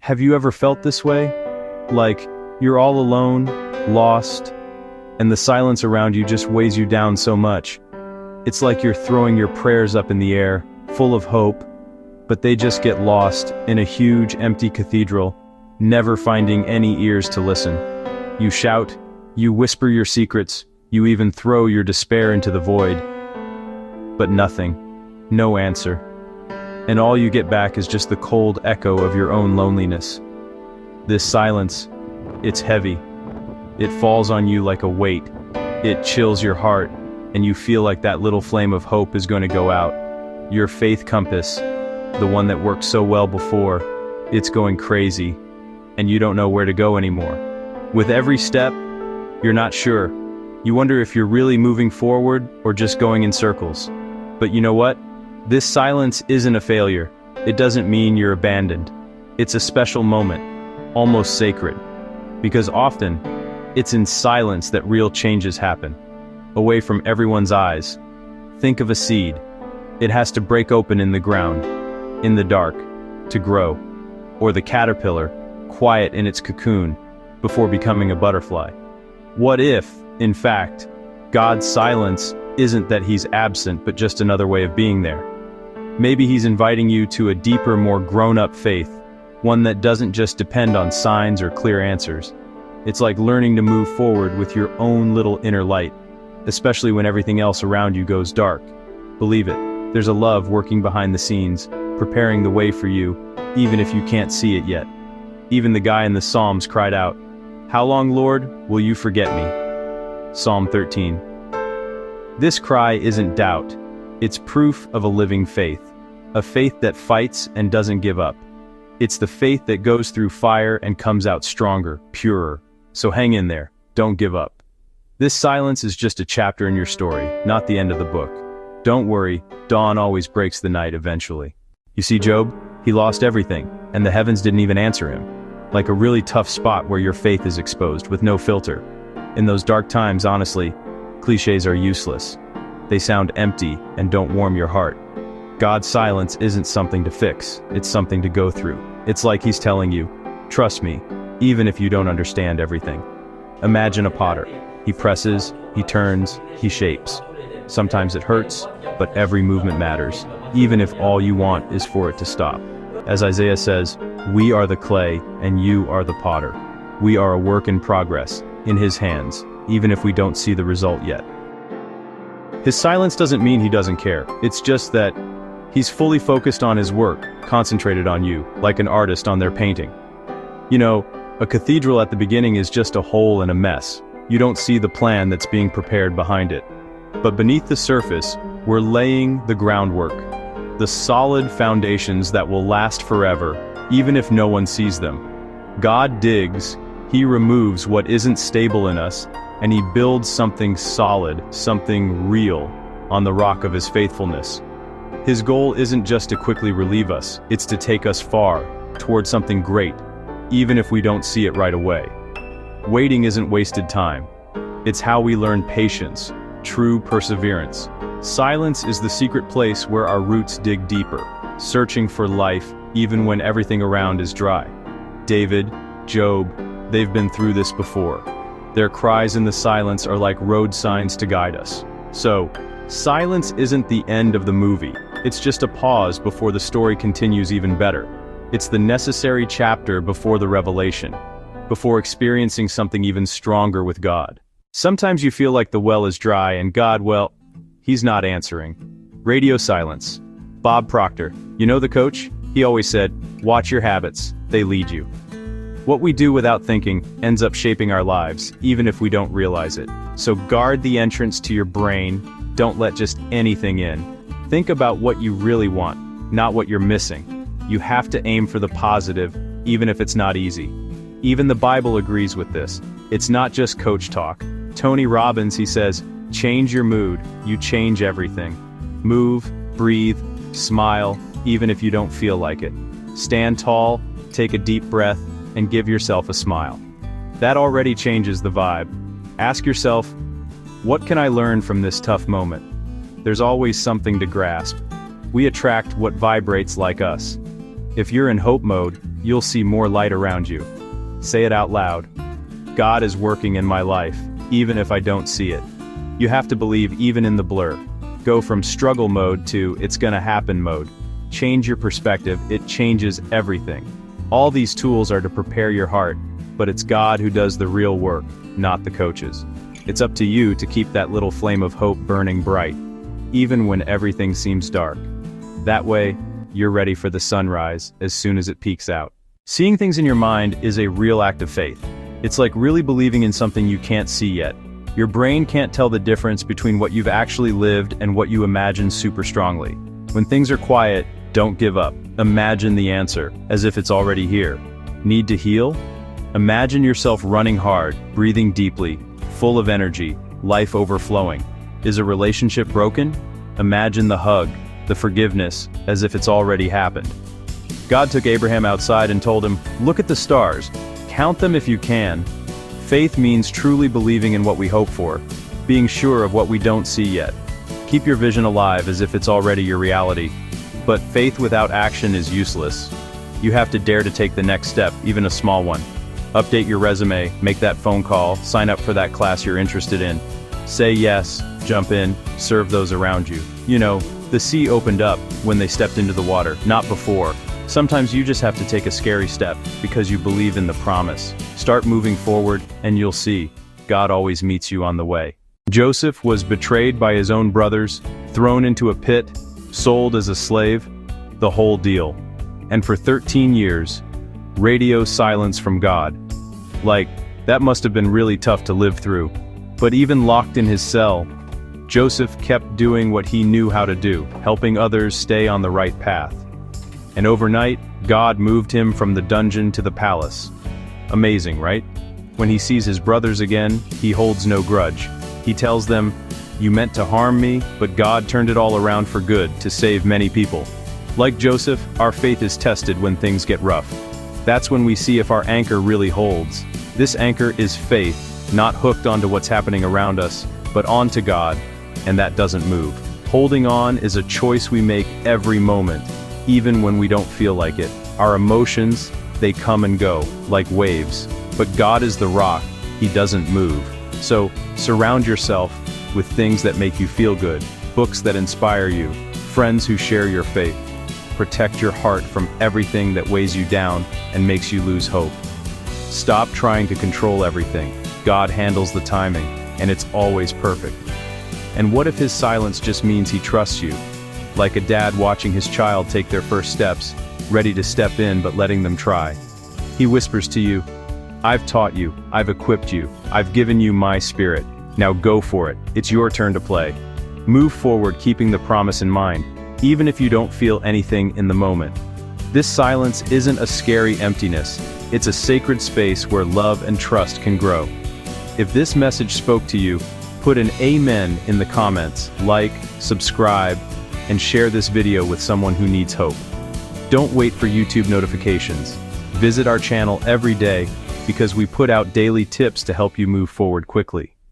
Have you ever felt this way? Like, you're all alone, lost, and the silence around you just weighs you down so much. It's like you're throwing your prayers up in the air, full of hope, but they just get lost in a huge, empty cathedral, never finding any ears to listen. You shout, you whisper your secrets, you even throw your despair into the void. But nothing. No answer. And all you get back is just the cold echo of your own loneliness. This silence, it's heavy. It falls on you like a weight. It chills your heart, and you feel like that little flame of hope is going to go out. Your faith compass, the one that worked so well before, it's going crazy, and you don't know where to go anymore. With every step, you're not sure. You wonder if you're really moving forward or just going in circles. But you know what? This silence isn't a failure. It doesn't mean you're abandoned. It's a special moment, almost sacred. Because often, it's in silence that real changes happen, away from everyone's eyes. Think of a seed. It has to break open in the ground, in the dark, to grow. Or the caterpillar, quiet in its cocoon, before becoming a butterfly. What if, in fact, God's silence isn't that he's absent but just another way of being there? Maybe he's inviting you to a deeper, more grown-up faith, one that doesn't just depend on signs or clear answers. It's like learning to move forward with your own little inner light, especially when everything else around you goes dark. Believe it, there's a love working behind the scenes, preparing the way for you, even if you can't see it yet. Even the guy in the Psalms cried out, "How long, Lord, will you forget me?" Psalm 13. This cry isn't doubt. It's proof of a living faith. A faith that fights and doesn't give up. It's the faith that goes through fire and comes out stronger, purer. So hang in there, don't give up. This silence is just a chapter in your story, not the end of the book. Don't worry, dawn always breaks the night eventually. You see Job? He lost everything, and the heavens didn't even answer him. Like a really tough spot where your faith is exposed, with no filter. In those dark times, honestly, cliches are useless. They sound empty and don't warm your heart. God's silence isn't something to fix, it's something to go through. It's like he's telling you, trust me, even if you don't understand everything. Imagine a potter. He presses, he turns, he shapes. Sometimes it hurts, but every movement matters, even if all you want is for it to stop. As Isaiah says, we are the clay and you are the potter. We are a work in progress, in his hands, even if we don't see the result yet. His silence doesn't mean he doesn't care. It's just that he's fully focused on his work, concentrated on you, like an artist on their painting. You know, a cathedral at the beginning is just a hole and a mess. You don't see the plan that's being prepared behind it. But beneath the surface, we're laying the groundwork. The solid foundations that will last forever, even if no one sees them. God digs, he removes what isn't stable in us, and he builds something solid, something real, on the rock of his faithfulness. His goal isn't just to quickly relieve us, it's to take us far, toward something great, even if we don't see it right away. Waiting isn't wasted time. It's how we learn patience, true perseverance. Silence is the secret place where our roots dig deeper, searching for life even when everything around is dry. David, Job, they've been through this before. Their cries in the silence are like road signs to guide us. So, silence isn't the end of the movie. It's just a pause before the story continues even better. It's the necessary chapter before the revelation, before experiencing something even stronger with God. Sometimes you feel like the well is dry and God, well, he's not answering. Radio silence. Bob Proctor, you know the coach? He always said, watch your habits, they lead you. What we do without thinking ends up shaping our lives, even if we don't realize it. So guard the entrance to your brain, don't let just anything in. Think about what you really want, not what you're missing. You have to aim for the positive, even if it's not easy. Even the Bible agrees with this. It's not just coach talk. Tony Robbins, he says, change your mood, you change everything. Move, breathe, smile, even if you don't feel like it. Stand tall, take a deep breath, and give yourself a smile. That already changes the vibe. Ask yourself, what can I learn from this tough moment? There's always something to grasp. We attract what vibrates like us. If you're in hope mode, you'll see more light around you. Say it out loud. God is working in my life, even if I don't see it. You have to believe even in the blur. Go from struggle mode to it's gonna happen mode. Change your perspective, it changes everything. All these tools are to prepare your heart, but it's God who does the real work, not the coaches. It's up to you to keep that little flame of hope burning bright, even when everything seems dark. That way, you're ready for the sunrise as soon as it peeks out. Seeing things in your mind is a real act of faith. It's like really believing in something you can't see yet. Your brain can't tell the difference between what you've actually lived and what you imagine super strongly. When things are quiet, don't give up. Imagine the answer, as if it's already here. Need to heal? Imagine yourself running hard, breathing deeply, full of energy, life overflowing. Is a relationship broken? Imagine the hug, the forgiveness, as if it's already happened. God took Abraham outside and told him, "Look at the stars. Count them if you can." Faith means truly believing in what we hope for, being sure of what we don't see yet. Keep your vision alive as if it's already your reality. But faith without action is useless. You have to dare to take the next step, even a small one. Update your resume, make that phone call, sign up for that class you're interested in. Say yes, jump in, serve those around you. You know, the sea opened up when they stepped into the water, not before. Sometimes you just have to take a scary step because you believe in the promise. Start moving forward and you'll see, God always meets you on the way. Joseph was betrayed by his own brothers, thrown into a pit, sold as a slave, the whole deal. And for 13 years, radio silence from God. Like, that must have been really tough to live through. But even locked in his cell, Joseph kept doing what he knew how to do, helping others stay on the right path. And overnight, God moved him from the dungeon to the palace. Amazing, right? When he sees his brothers again, he holds no grudge. He tells them, "You meant to harm me, but God turned it all around for good to save many people." Like Joseph, our faith is tested when things get rough. That's when we see if our anchor really holds. This anchor is faith, not hooked onto what's happening around us, but onto God, and that doesn't move. Holding on is a choice we make every moment, even when we don't feel like it. Our emotions, they come and go, like waves. But God is the rock, He doesn't move. So, surround yourself with things that make you feel good, books that inspire you, friends who share your faith. Protect your heart from everything that weighs you down and makes you lose hope. Stop trying to control everything. God handles the timing, and it's always perfect. And what if His silence just means He trusts you? Like a dad watching his child take their first steps, ready to step in but letting them try. He whispers to you, "I've taught you, I've equipped you, I've given you my spirit. Now go for it, it's your turn to play." Move forward keeping the promise in mind, even if you don't feel anything in the moment. This silence isn't a scary emptiness, it's a sacred space where love and trust can grow. If this message spoke to you, put an amen in the comments, like, subscribe, and share this video with someone who needs hope. Don't wait for YouTube notifications. Visit our channel every day because we put out daily tips to help you move forward quickly.